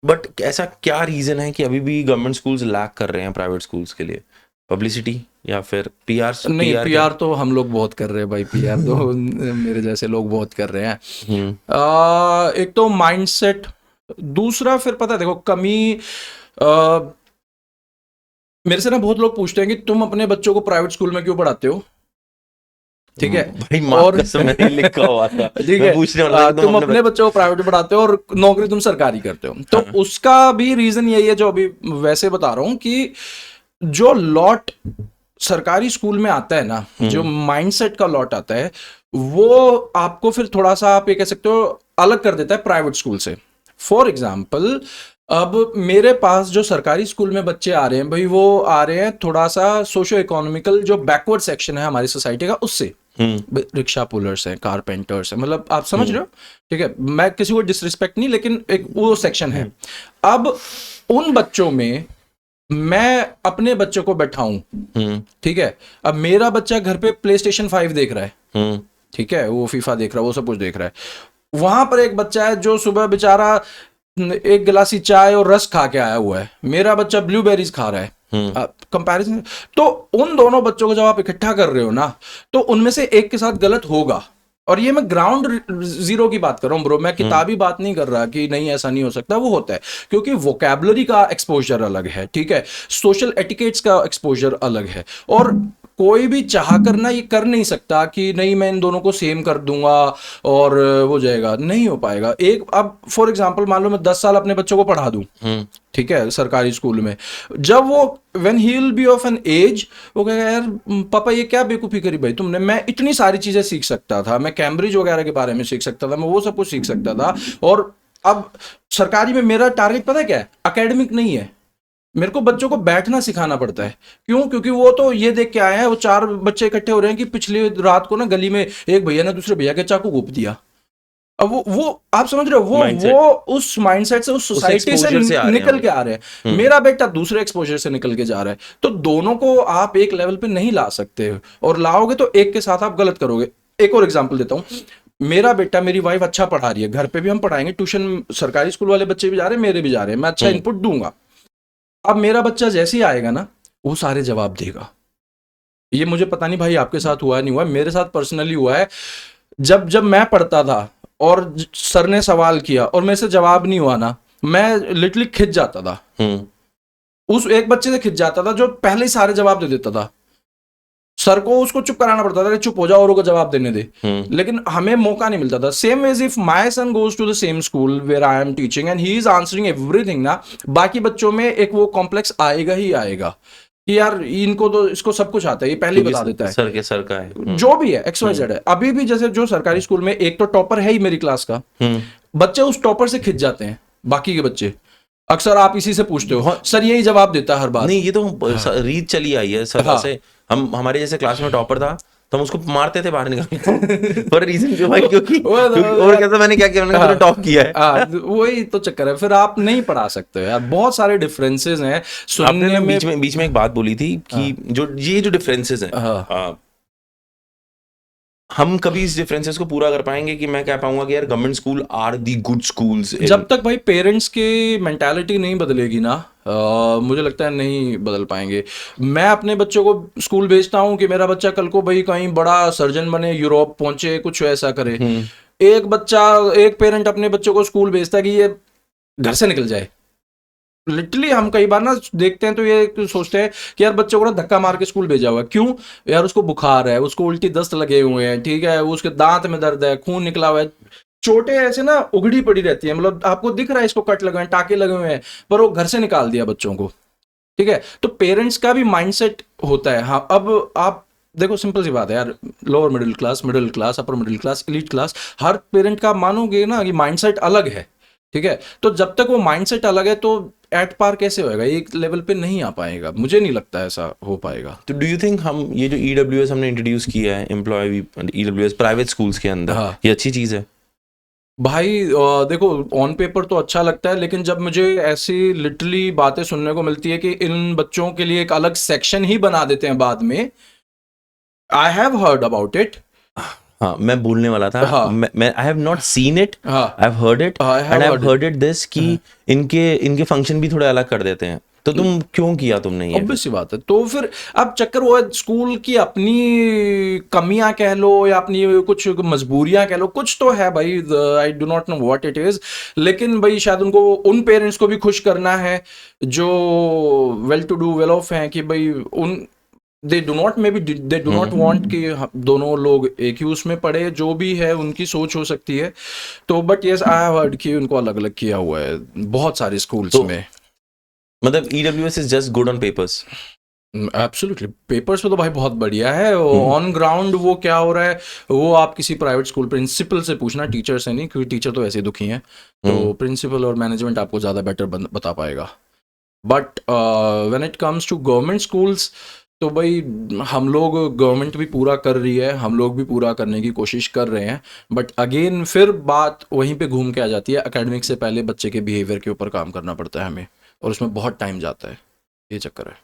But ऐसा क्या reason है कि अभी भी गवर्नमेंट स्कूल्स लैक कर रहे हैं प्राइवेट स्कूल्स के लिए? पब्लिसिटी या फिर पीआर? नहीं, पीआर क्या? पीआर तो हम लोग बहुत कर रहे हैं भाई, पीआर तो मेरे जैसे लोग बहुत कर रहे हैं। हम्म। एक तो माइंडसेट, दूसरा फिर पता है देखो कमी। आ, मेरे से ना बहुत लोग पूछते हैं कि तुम अपने बच्चों को प्राइवेट स्कूल में क्यों पढ़ाते हो, ठीक है। भाई माफ और कसम मैंने लिखा हुआ था। ठीक मैं है, पूछने वाला था कि तुम तुम अपने अपने बच्चों को प्राइवेट पढ़ाते हो और नौकरी तुम सरकारी करते हो, तो हाँ। उसका भी रीजन यही है जो अभी वैसे बता रहा हूं कि जो लॉट सरकारी स्कूल में आता है ना, जो माइंडसेट का लॉट आता है, वो आपको फिर थोड़ा सा आप ये कह सकते हो अलग कर देता है प्राइवेट स्कूल से। फॉर एग्जाम्पल, अब मेरे पास जो सरकारी स्कूल में बच्चे आ रहे हैं भाई, वो आ रहे हैं थोड़ा सा सोशियो इकोनॉमिकल जो बैकवर्ड सेक्शन है हमारी सोसाइटी का, उससे। रिक्शा पुलर्स हैं, कारपेंटर्स हैं, मतलब आप समझ रहे हो, ठीक है। मैं किसी को डिसरिस्पेक्ट नहीं, लेकिन एक वो सेक्शन है। अब उन बच्चों में मैं अपने बच्चों को बैठाऊं, ठीक है। अब मेरा बच्चा घर पे प्ले स्टेशन 5 देख रहा है, ठीक है, वो फीफा देख रहा है, वो सब कुछ देख रहा है। वहां पर एक बच्चा है जो सुबह बेचारा एक गिलासी चाय और रस खा के आया हुआ है, मेरा बच्चा ब्लूबेरीज खा रहा है। कंपैरिजन, तो उन दोनों बच्चों को जब आप इकट्ठा कर रहे हो ना, तो उनमें से एक के साथ गलत होगा। और ये मैं ग्राउंड जीरो की बात कर रहा हूं ब्रो, मैं किताबी बात नहीं कर रहा कि नहीं ऐसा नहीं हो सकता, वो होता है। क्योंकि वोकैबुलरी का एक्सपोजर अलग है, ठीक है, सोशल एटिकेट्स का एक्सपोजर अलग है, और कोई भी चाह करना ये कर नहीं सकता कि नहीं मैं इन दोनों को सेम कर दूंगा और वो जाएगा, नहीं हो पाएगा। एक अब फॉर एग्जांपल मान लो मैं 10 साल अपने बच्चों को पढ़ा दूं, ठीक है, सरकारी स्कूल में, जब वो when he will be of an age, वो कहेगा यार पापा ये क्या बेवकूफ़ी करी भाई तुमने, मैं इतनी सारी चीज़ें सीख सकता था, मैं कैम्ब्रिज वगैरह के बारे में सीख सकता था, मैं वो सब कुछ सीख सकता था। और अब सरकारी में मेरा टारगेट पता है क्या है, अकेडमिक नहीं है, मेरे को बच्चों को बैठना सिखाना पड़ता है। क्यों? क्योंकि वो तो ये देख के आए हैं, वो 4 बच्चे इकट्ठे हो रहे हैं कि पिछली रात को ना गली में एक भैया ने दूसरे भैया के चाकू घोंप दिया। अब वो आप समझ रहे हो, माइंडसेट, वो उस माइंडसेट से, उस उस सोसाइटी से एक्सपोजर से आ रहे हैं निकल वो। के आ रहे हैं। मेरा बेटा दूसरे एक्सपोजर से निकल के जा रहा है, तो दोनों को आप एक लेवल पे नहीं ला सकते, और लाओगे तो एक के साथ आप गलत करोगे। एक और एग्जांपल देता हूँ, मेरा बेटा, मेरी वाइफ अच्छा पढ़ा रही है, घर पे भी हम पढ़ाएंगे, ट्यूशन सरकारी स्कूल वाले बच्चे भी जा रहे हैं, मेरे भी जा रहे हैं, मैं अच्छा इनपुट दूंगा। अब मेरा बच्चा जैसे ही आएगा ना, वो सारे जवाब देगा। ये मुझे पता नहीं भाई आपके साथ हुआ नहीं हुआ, मेरे साथ पर्सनली हुआ है। जब जब मैं पढ़ता था और सर ने सवाल किया और मेरे से जवाब नहीं हुआ ना, मैं लिटरली खिंच जाता था। उस एक बच्चे से खिंच जाता था जो पहले ही सारे जवाब दे देता था, सर को उसको चुप कराना पड़ता था कि चुप हो जाओ और को जवाब देने दे। लेकिन हमें मौका नहीं मिलता था। Same age if my son goes to the same school where I am teaching and he is answering everything ना, बाकी बच्चों में एक वो कॉम्प्लेक्स आएगा ही आएगा कि यार इनको तो इसको सब कुछ आता है, ये पहले ही बता देता है, सर के सर का है। जो भी है एक्स वाई जेड है। अभी भी जैसे जो सरकारी स्कूल में एक तो टॉपर है ही मेरी क्लास का, बच्चे उस टॉपर से खिंच जाते हैं, बाकी के बच्चे अक्सर आप इसी से पूछते हो, सर यही जवाब देता है हर बार। नहीं, ये तो रीत चली आई है सर। जैसे हम हमारे जैसे क्लास में टॉपर था तो हम उसको मारते थे बाहर निकाल पर रीजन क्यों भाई? क्योंकि और कैसा मैंने क्या किया, मैंने टॉप किया है। वही तो चक्कर है, फिर आप नहीं पढ़ा सकते यार, बहुत सारे डिफरेंसेस हैं सुनने में। बीच में एक बात बोली थी कि जो डिफरेंसेस हैं, हम कभी इस डिफरेंसेस को पूरा कर पाएंगे कि मैं कह पाऊंगा कि यार government school are the good schools? जब तक भाई पेरेंट्स की मेंटालिटी नहीं बदलेगी ना, मुझे लगता है नहीं बदल पाएंगे। मैं अपने बच्चों को स्कूल भेजता हूँ कि मेरा बच्चा कल को भाई कहीं बड़ा सर्जन बने, यूरोप पहुंचे, कुछ ऐसा करे। एक पेरेंट अपने बच्चों को स्कूल भेजता है कि ये घर से निकल जाए। लिटरली हम कई बार ना देखते हैं तो ये सोचते हैं कि यार बच्चों को ना धक्का मार के स्कूल भेजा हुआ है, क्यों यार? उसको बुखार है, उसको उल्टी दस्त लगे हुए हैं, ठीक है, उसके दांत में दर्द है, खून निकला हुआ है, चोटें ऐसे ना उगड़ी पड़ी रहती है, मतलब आपको दिख रहा है इसको कट लगे हैं, टाके लगे हुए हैं, पर वो घर से निकाल दिया बच्चों को, ठीक है। तो पेरेंट्स का भी माइंडसेट होता है। हाँ, अब आप देखो सिंपल सी बात है यार, lower middle class, upper middle class, elite class, हर पेरेंट का मानोगे ना कि माइंडसेट अलग है, ठीक है। तो जब तक वो माइंडसेट अलग है तो एट पार कैसे होएगा, एक लेवल पे नहीं आ पाएगा, मुझे नहीं लगता ऐसा हो पाएगा। तो डू यू थिंक हम ये जो ईडब्ल्यूएस हमने इंट्रोड्यूस किया है, एम्प्लॉय ईडब्ल्यूएस प्राइवेट स्कूल्स के अंदर, ये अच्छी चीज है? भाई देखो ऑन पेपर तो अच्छा लगता है, लेकिन जब मुझे ऐसी लिटरली बातें सुनने को मिलती है कि इन बच्चों के लिए एक अलग सेक्शन ही बना देते हैं बाद में, I have heard about it. हाँ, मैं बोलने वाला था। हाँ। मैं I have not seen it, हाँ। I have heard it I have and I have heard it. Heard it this कि इनके फंक्शन भी थोड़े अलग कर देते हैं। तो तुम क्यों किया तुमने ये? ऑब्वियस सी बात है। तो फिर अब चक्कर वो है, स्कूल की अपनी कमियां कह लो या अपनी कुछ मजबूरियां कह लो, कुछ तो है भाई, I do not know what it is. लेकिन भाई शायद उनको, उन पेरेंट्स को भी खुश करना है जो well to do, well off हैं, कि भाई उन दे डू नॉट वांट कि दोनों लोग एक ही उसमें पढ़े, जो भी है उनकी सोच हो सकती है। तो but yes, I have heard कि उनको अलग अलग किया हुआ है बहुत सारे स्कूल्स में। मतलब EWS is just good on papers. Absolutely, papers पे तो भाई बहुत बढ़िया है। ऑन ग्राउंड वो क्या हो रहा है, वो आप किसी प्राइवेट स्कूल प्रिंसिपल से पूछना, टीचर से नहीं, क्योंकि टीचर तो ऐसे दुखी हैं। तो प्रिंसिपल और मैनेजमेंट आपको ज़्यादा बेटर बता पाएगा। But when it comes to government schools, तो भाई हम लोग, गवर्नमेंट भी पूरा कर रही है, हम लोग भी पूरा करने की कोशिश कर रहे हैं। बट अगेन फिर बात वहीं पे घूम के आ जाती है, एकेडमिक से पहले बच्चे के बिहेवियर के ऊपर काम करना पड़ता है हमें, और उसमें बहुत टाइम जाता है, ये चक्कर है।